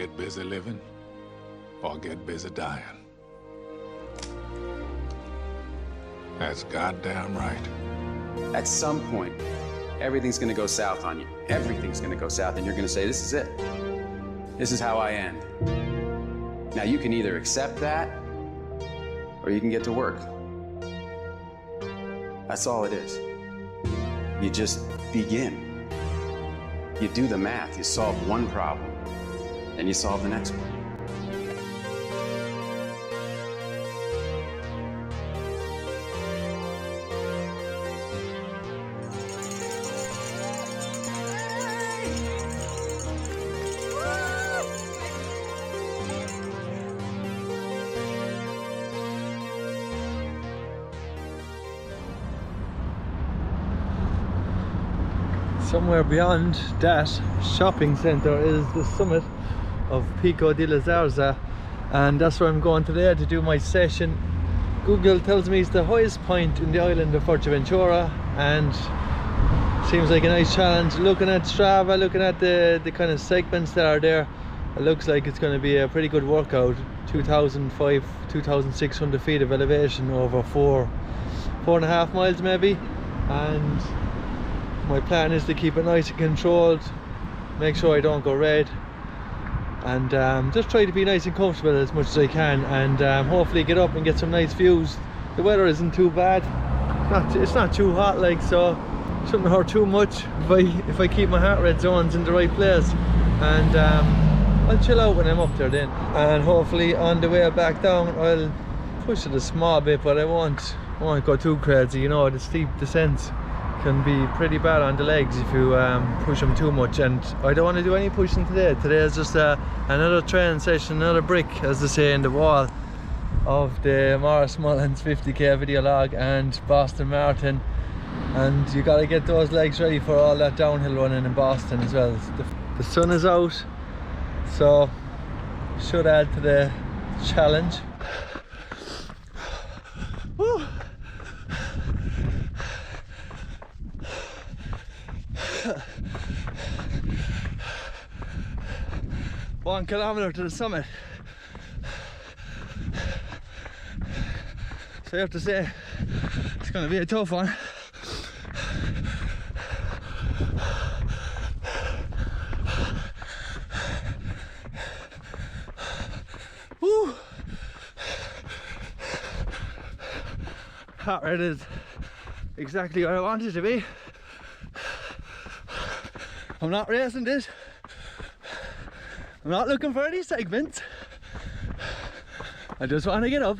get busy living or get busy dying. That's goddamn right. At some point, everything's gonna go south on you. Everything's gonna go south, and you're gonna say, this is it. This is how I end. Now, you can either accept that, or you can get to work. That's all it is. You just begin. You do the math, you solve one problem, and you solve the next one. Somewhere beyond that shopping centre is the summit of Pico De La Zarza, and that's where I'm going today to do my session. Google tells me it's the highest point in the island of Fuerventura, and seems like a nice challenge. Looking at Strava, looking at the kind of segments that are there, it looks like it's going to be a pretty good workout. 2,600 feet of elevation over 4.5 miles maybe, and my plan is to keep it nice and controlled, make sure I don't go red, and just try to be nice and comfortable as much as I can, and hopefully get up and get some nice views. The weather isn't too bad, it's not too hot, like, so it shouldn't hurt too much if I keep my heart rate zones in the right place, and I'll chill out when I'm up there then. And hopefully on the way back down I'll push it a small bit, but I won't go too crazy. You know, the steep descents can be pretty bad on the legs if you push them too much, and I don't want to do any pushing today. Today is just another training session, another brick, as they say, in the wall of the Maurice Mullins 50k video log and Boston Marathon, and you got to get those legs ready for all that downhill running in Boston as well. The sun is out, so should add to the challenge. Woo. 1 kilometer to the summit, so I have to say it's going to be a tough one. Woo. Heart rate is exactly where I want it to be. I'm not racing this. I'm not looking for any segments. I just want to get up,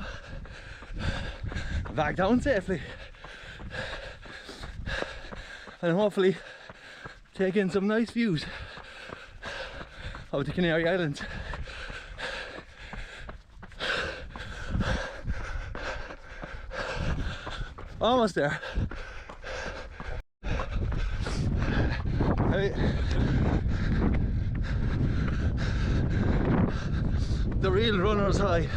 back down safely, and hopefully take in some nice views of the Canary Islands. Almost there. Hey. The real runner's high.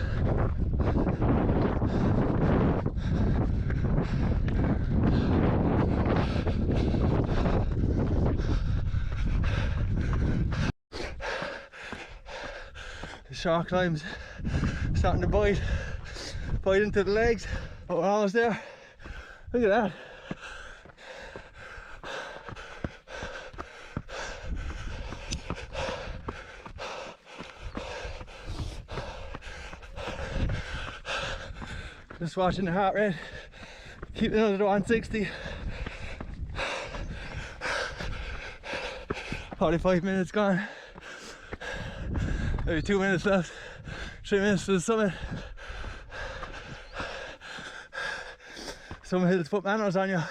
The shark climb's starting to bite into the legs, but we're almost there. Look at that. Just watching the heart rate, keeping it under 160. 45 minutes gone. Maybe 2 minutes left. 3 minutes to the summit. Some hills put manners on you.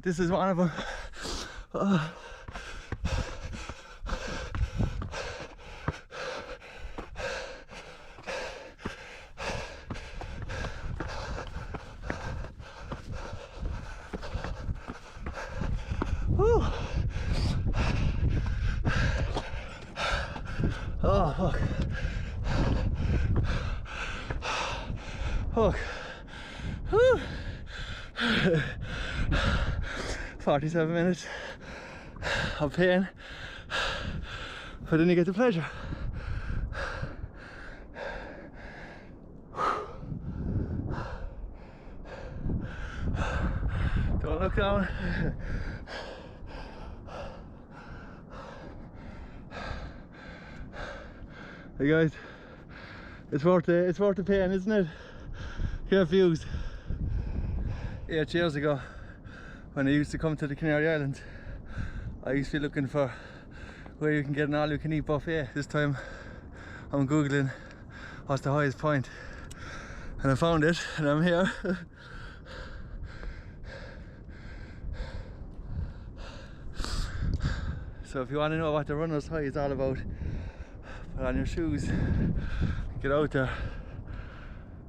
This is one of them. Whew. Oh, fuck. Fuck. Whew. 47 minutes of pain. but then you get the pleasure. Don't look down. Hey guys, it's worth the pain, isn't it? Care views. 8 years ago, when I used to come to the Canary Islands, I used to be looking for where you can get an all-you-can-eat buffet. This time I'm googling what's the highest point, and I found it, and I'm here. So if you want to know what the runner's high is all about, put on your shoes, get out there,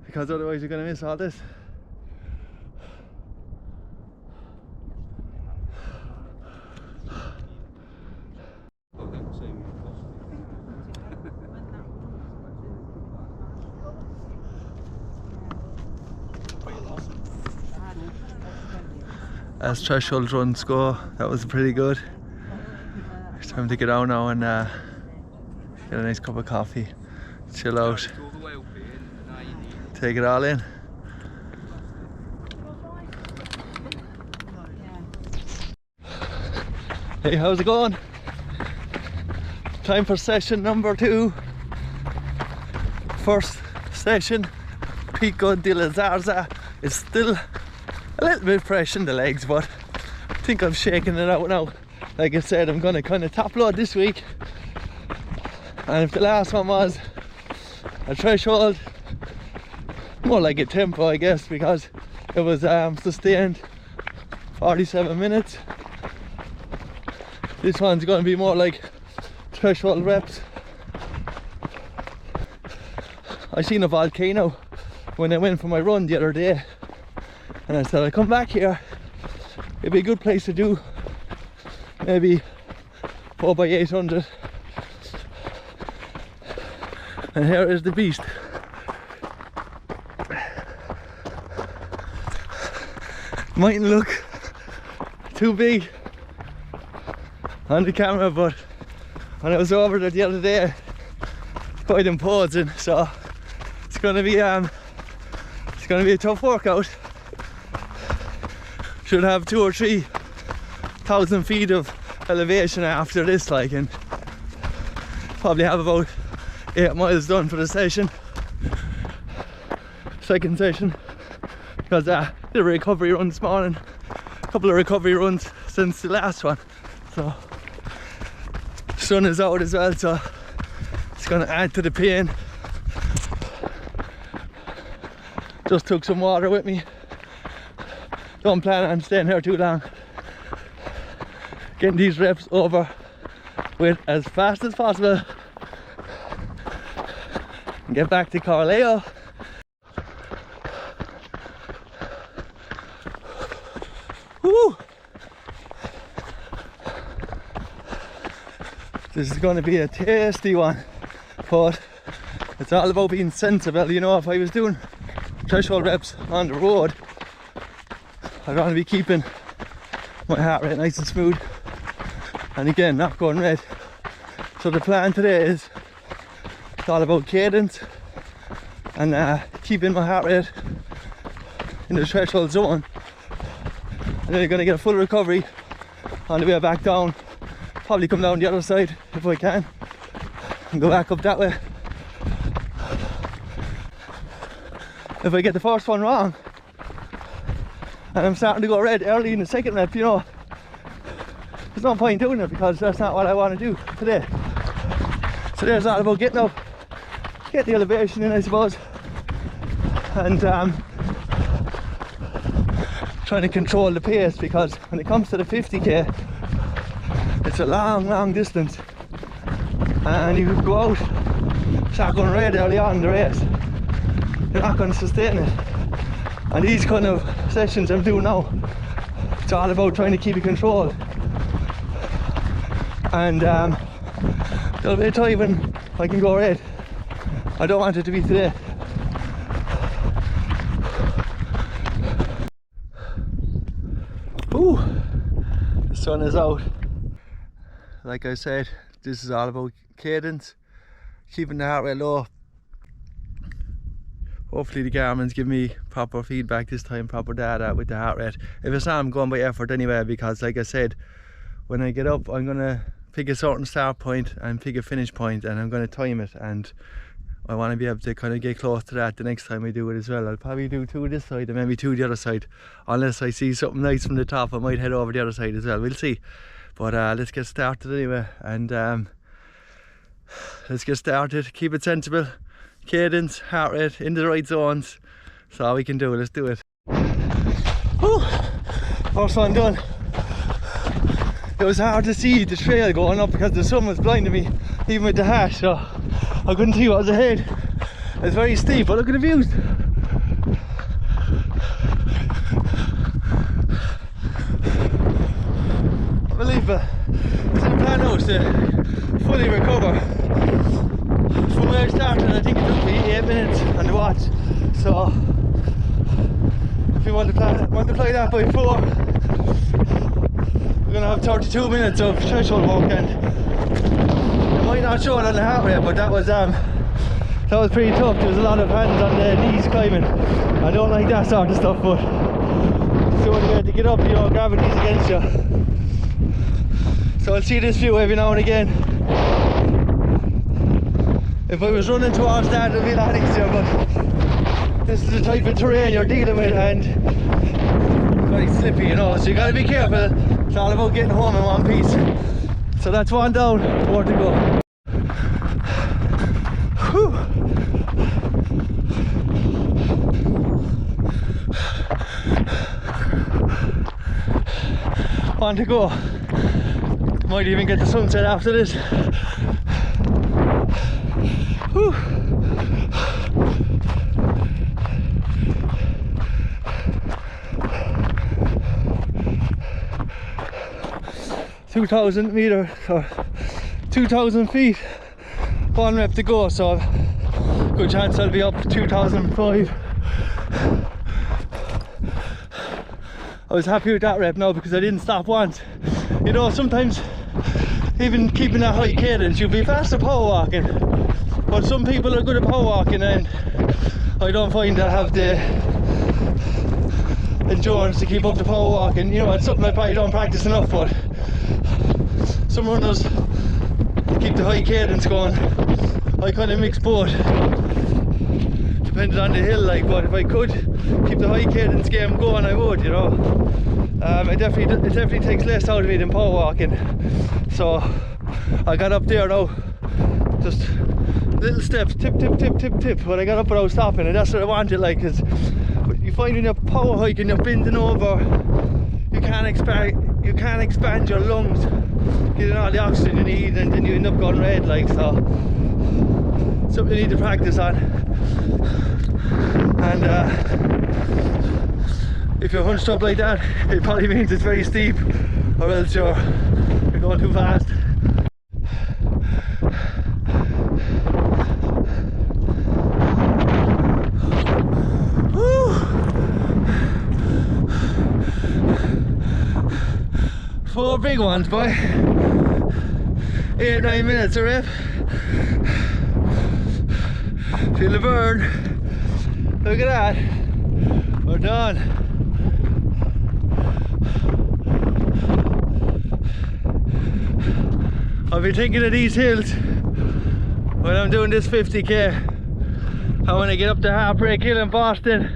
because otherwise you're going to miss all this. As threshold runs go, that was pretty good. It's time to get out now and get a nice cup of coffee, chill out, take it all in. Hey, how's it going? Time for session number 2. First session, Pico De La Zarza. It's still a little bit fresh in the legs, but I think I'm shaking it out now. Like I said, I'm going to kind of top load this week, and if the last one was a threshold, more like a tempo I guess, because it was sustained 47 minutes. This one's going to be more like threshold reps. I seen a volcano when I went for my run the other day, and I said I'd come back here, it'd be a good place to do maybe 4x800. And here is the beast. Mightn't look too big on the camera, but when I was over there the other day, it's quite imposing. So it's gonna be a tough workout. Should have 2,000 or 3,000 feet of elevation after this, like, and probably have about 8 miles done for the session. Second session, because I did a recovery run this morning, a couple of recovery runs since the last one, so the sun is out as well, so it's going to add to the pain. Just took some water with me. Don't plan on staying here too long. Getting these reps over with as fast as possible and get back to Corralejo. Woo! This is going to be a tasty one, but it's all about being sensible. You know, if I was doing threshold reps on the road, I'd want to be keeping my heart rate nice and smooth, and again, not going red. So the plan today is it's all about cadence and keeping my heart rate in the threshold zone, and then you're going to get a full recovery on the way back down. Probably come down the other side if I can and go back up that way. If I get the first one wrong and I'm starting to go red early in the second rep, you know, there's no point doing it, because that's not what I want to do today. Today's all about getting up, get the elevation in, I suppose, and trying to control the pace, because when it comes to the 50k, it's a long distance, and you could go out, start going red early on in the race, you're not going to sustain it. And these kind of sessions I'm doing now, it's all about trying to keep it controlled. And there'll be a time when I can go red. I don't want it to be today. Ooh, the sun is out. Like I said, this is all about cadence, keeping the heart rate low. Hopefully the Garmin's give me proper feedback this time, proper data with the heart rate. If it's not, I'm going by effort anyway, because like I said, when I get up, I'm gonna pick a certain start point and pick a finish point, and I'm gonna time it, and I want to be able to kind of get close to that the next time I do it as well. I'll probably do 2 this side and maybe 2 the other side. Unless I see something nice from the top, I might head over the other side as well. We'll see. But let's get started anyway, and let's get started. Keep it sensible. Cadence, heart rate, in the right zones. That's all we can do. Let's do it. Whew. First one done. It was hard to see the trail going up because the sun was blinding me, even with the hat, so I couldn't see what was ahead. It's very steep, but look at the views. Unbelievable. It's the plan now to fully recover. From where I started, I think it took me 8 minutes on the watch. So if you multiply that by 4, we're gonna have 32 minutes of threshold walk, and it might not show it on the heart rate, but that was pretty tough. There was a lot of hands on the knees climbing. I don't like that sort of stuff, but it's the only way to get up, you know, gravity's against you. So I'll see this view every now and again. If I was running towards that, it would be a lot easier, but this is the type of terrain you're dealing with, and it's very slippy, you know, so you gotta be careful. It's all about getting home in one piece. So that's one down, 4 to go. Whew. One to go. Might even get the sunset after this. Whew. $2,000 or 2,000 feet, 1 rep to go, so good chance I'll be up 2005. I was happy with that rep now because I didn't stop once. You know, sometimes even keeping that high cadence, you'll be faster power walking, but some people are good at power walking, and I don't find I have the endurance to keep up the power walking. You know, it's something I probably don't practice enough, but some runners keep the high cadence going. I kind of mix both, depending on the hill, like, but if I could keep the high cadence game going, I would, you know. It definitely takes less out of me than power walking. So I got up there now, just little steps, tip, tip, tip, tip, tip, but I got up without stopping, and that's what I wanted, like, because you find when you're power hiking, you're bending over, you can't expand your lungs, getting all the oxygen you need, and then you end up going red, like, so something you need to practice on. And if you're hunched up like that, it probably means it's very steep, or else you're going too fast. Woo! 4 big ones, boy. 8-9 minutes a rep. Feel the burn. Look at that. We're done. I'll be thinking of these hills when I'm doing this 50k. And when I get up to Heartbreak Hill in Boston,